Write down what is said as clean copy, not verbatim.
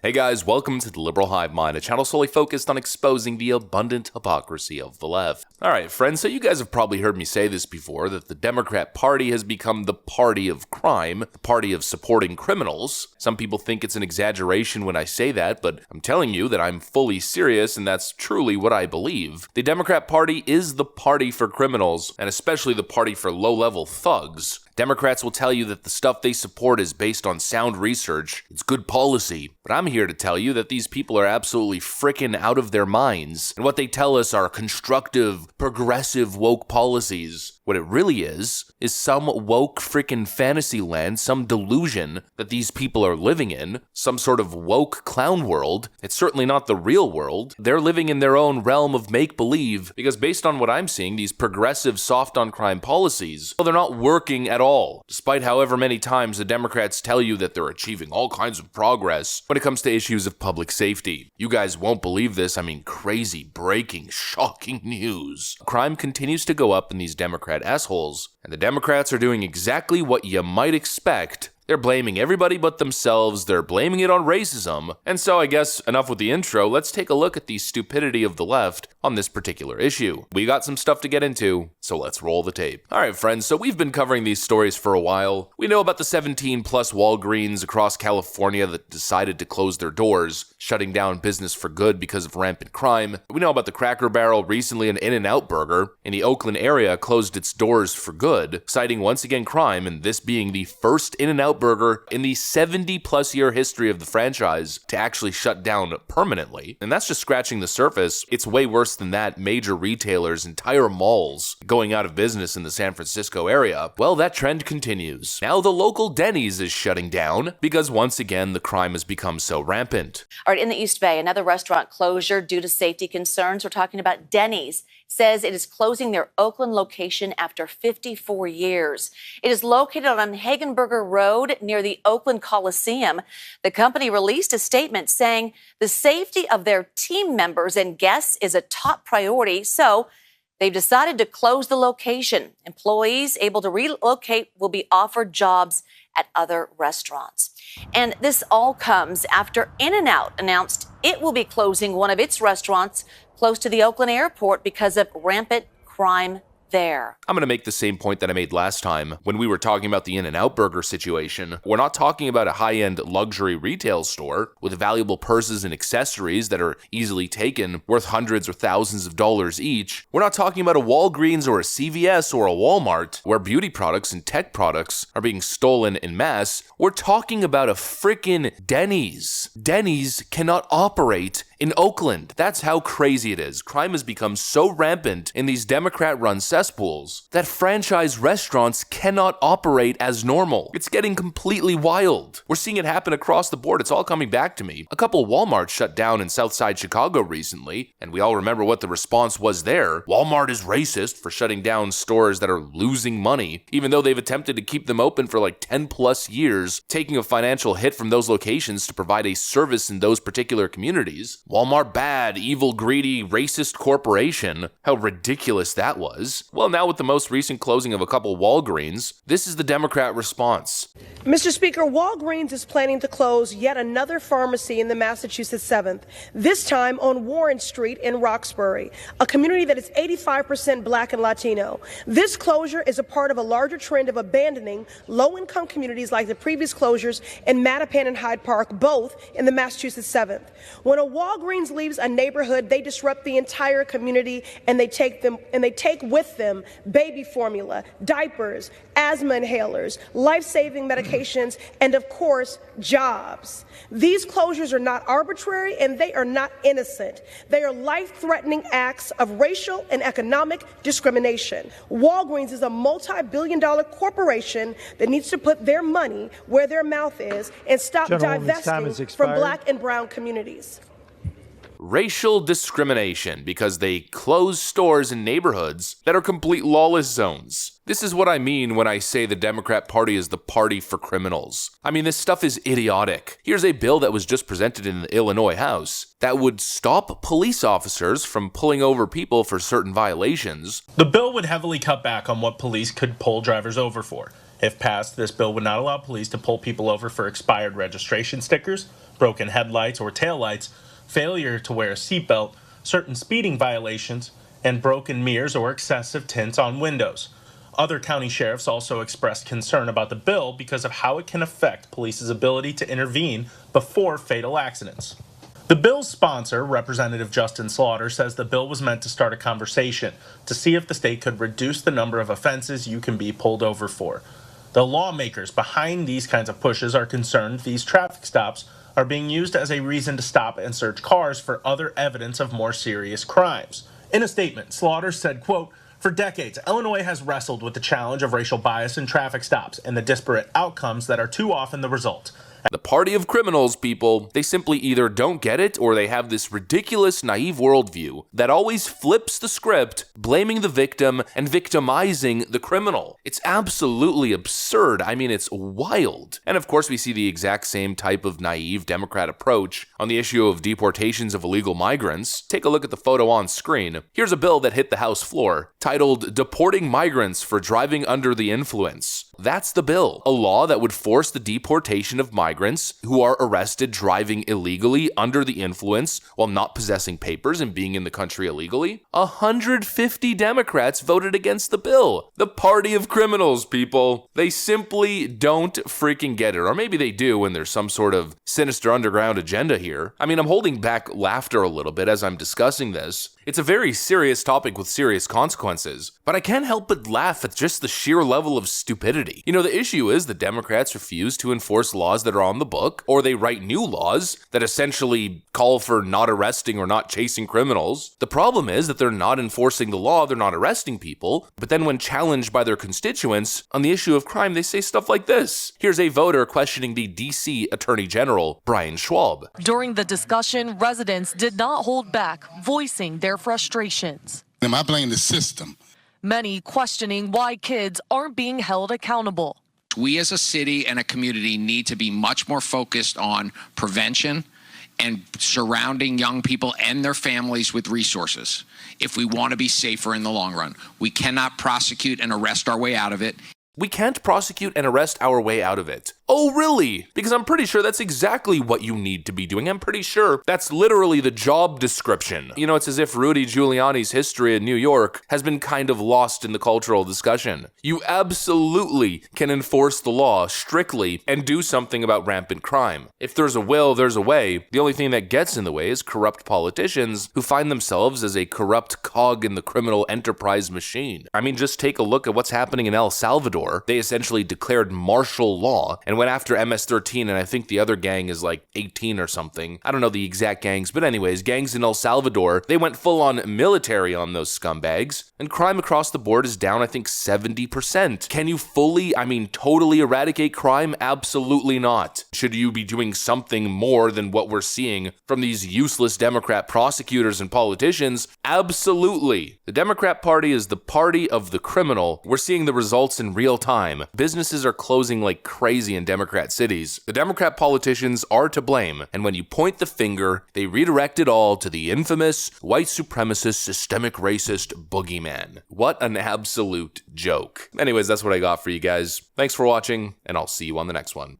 Hey guys, welcome to the Liberal Hive Mind, a channel solely focused on exposing the abundant hypocrisy of the left. Alright friends, so you guys have probably heard me say this before, that the Democrat Party has become the party of crime, the party of supporting criminals. Some people think it's an exaggeration when I say that, but I'm telling you that I'm fully serious and that's truly what I believe. The Democrat Party is the party for criminals, and especially the party for low-level thugs. Democrats will tell you that the stuff they support is based on sound research, it's good policy, but I'm here to tell you that these people are absolutely frickin' out of their minds, and what they tell us are constructive, progressive, woke policies. What it really is some woke frickin' fantasy land, some delusion that these people are living in, some sort of woke clown world. It's certainly not the real world. They're living in their own realm of make-believe, because based on what I'm seeing, these progressive soft-on-crime policies, well, they're not working at all, despite however many times the Democrats tell you that they're achieving all kinds of progress when it comes to issues of public safety. You guys won't believe this, I mean crazy, breaking, shocking news. Crime continues to go up in these Democrat assholes, and the Democrats are doing exactly what you might expect. They're blaming everybody but themselves, they're blaming it on racism, and so I guess enough with the intro, let's take a look at the stupidity of the left on this particular issue. We got some stuff to get into, so let's roll the tape. Alright friends, so we've been covering these stories for a while. We know about the 17 plus Walgreens across California that decided to close their doors, shutting down business for good because of rampant crime. We know about the Cracker Barrel recently, an InNOut burger in the Oakland area closed its doors for good, citing once again crime, and this being the first InNOut burger in the 70-plus year history of the franchise to actually shut down permanently. And that's just scratching the surface. It's way worse than that. Major retailers, entire malls going out of business in the San Francisco area. Well, that trend continues. Now the local Dennys is shutting down because once again the crime has become so rampant. All right, in the East Bay, another restaurant closure due to safety concerns. We're talking about Dennys. Says it is closing their Oakland location after 54 years. It is located on Hagenberger Road near the Oakland Coliseum. The company released a statement saying the safety of their team members and guests is a top priority, so they've decided to close the location. Employees able to relocate will be offered jobs at other restaurants. And this all comes after InNOut announced it will be closing one of its restaurants close to the Oakland airport because of rampant crime there. I'm going to make the same point that I made last time when we were talking about the InNOut burger situation. We're not talking about a high-end luxury retail store with valuable purses and accessories that are easily taken, worth hundreds or thousands of dollars each. We're not talking about a Walgreens or a CVS or a Walmart where beauty products and tech products are being stolen en masse. We're talking about a frickin' Dennys. Dennys cannot operate in Oakland. That's how crazy it is. Crime has become so rampant in these Democrat-run cesspools that franchise restaurants cannot operate as normal. It's getting completely wild. We're seeing it happen across the board. It's all coming back to me. A couple Walmarts shut down in Southside Chicago recently, and we all remember what the response was there. Walmart is racist for shutting down stores that are losing money, even though they've attempted to keep them open for like 10 plus years, taking a financial hit from those locations to provide a service in those particular communities. Walmart bad, evil, greedy, racist corporation. How ridiculous that was. Well, now with the most recent closing of a couple Walgreens, this is the Democrat response. Mr. Speaker, Walgreens is planning to close yet another pharmacy in the Massachusetts 7th, this time on Warren Street in Roxbury, a community that is 85% Black and Latino. This closure is a part of a larger trend of abandoning low-income communities like the previous closures in Mattapan and Hyde Park, both in the Massachusetts 7th. When a Walgreens leaves a neighborhood, they disrupt the entire community, and they take with them baby formula, diapers, asthma inhalers, life-saving medications, and of course, jobs. These closures are not arbitrary and they are not innocent. They are life-threatening acts of racial and economic discrimination. Walgreens is a multi-billion-dollar corporation that needs to put their money where their mouth is and stop divesting from Black and brown communities. Racial discrimination because they close stores in neighborhoods that are complete lawless zones. This is what I mean when I say the Democrat Party is the party for criminals. I mean, this stuff is idiotic. Here's a bill that was just presented in the Illinois House that would stop police officers from pulling over people for certain violations. The bill would heavily cut back on what police could pull drivers over for. If passed, this bill would not allow police to pull people over for expired registration stickers, broken headlights or taillights, failure to wear a seatbelt, certain speeding violations, and broken mirrors or excessive tints on windows. Other county sheriffs also expressed concern about the bill because of how it can affect police's ability to intervene before fatal accidents. The bill's sponsor, Representative Justin Slaughter, says the bill was meant to start a conversation to see if the state could reduce the number of offenses you can be pulled over for. The lawmakers behind these kinds of pushes are concerned these traffic stops are being used as a reason to stop and search cars for other evidence of more serious crimes. In a statement, Slaughter said, quote, "For decades, Illinois has wrestled with the challenge of racial bias in traffic stops and the disparate outcomes that are too often the result. The party of criminals, people, they simply either don't get it or they have this ridiculous, naive worldview that always flips the script, blaming the victim and victimizing the criminal. It's absolutely absurd. I mean, it's wild. And of course, we see the exact same type of naive Democrat approach on the issue of deportations of illegal migrants. Take a look at the photo on screen. Here's a bill that hit the House floor, titled Deporting Migrants for Driving Under the Influence. That's the bill, a law that would force the deportation of migrants who are arrested driving illegally under the influence while not possessing papers and being in the country illegally. 150 Democrats voted against the bill. The party of criminals, people. They simply don't freaking get it. Or maybe they do and there's some sort of sinister underground agenda here. I mean, I'm holding back laughter a little bit as I'm discussing this. It's a very serious topic with serious consequences, but I can't help but laugh at just the sheer level of stupidity. You know, the issue is the Democrats refuse to enforce laws that are on the book, or they write new laws that essentially call for not arresting or not chasing criminals. The problem is that they're not enforcing the law, they're not arresting people, but then when challenged by their constituents on the issue of crime, they say stuff like this. Here's a voter questioning the DC Attorney General, Brian Schwab. During the discussion, residents did not hold back, voicing their frustrations. I blame the system. Many questioning why kids aren't being held accountable. We as a city and a community need to be much more focused on prevention and surrounding young people and their families with resources if we want to be safer in the long run. We cannot prosecute and arrest our way out of it. We can't prosecute and arrest our way out of it. Oh, really? Because I'm pretty sure that's exactly what you need to be doing. I'm pretty sure that's literally the job description. You know, it's as if Rudy Giuliani's history in New York has been kind of lost in the cultural discussion. You absolutely can enforce the law strictly and do something about rampant crime. If there's a will, there's a way. The only thing that gets in the way is corrupt politicians who find themselves as a corrupt cog in the criminal enterprise machine. I mean, just take a look at what's happening in El Salvador. They essentially declared martial law and went after MS-13, and I think the other gang is like 18 or something. I don't know the exact gangs, but anyways, gangs in El Salvador, they went full-on military on those scumbags, and crime across the board is down, I think, 70%. Can you fully, totally eradicate crime? Absolutely not. Should you be doing something more than what we're seeing from these useless Democrat prosecutors and politicians? Absolutely. The Democrat Party is the party of the criminal. We're seeing the results in real time. Businesses are closing like crazy in Democrat cities. The Democrat politicians are to blame, and when you point the finger, they redirect it all to the infamous white supremacist, systemic racist boogeyman. What an absolute joke. Anyways, that's what I got for you guys. Thanks for watching, and I'll see you on the next one.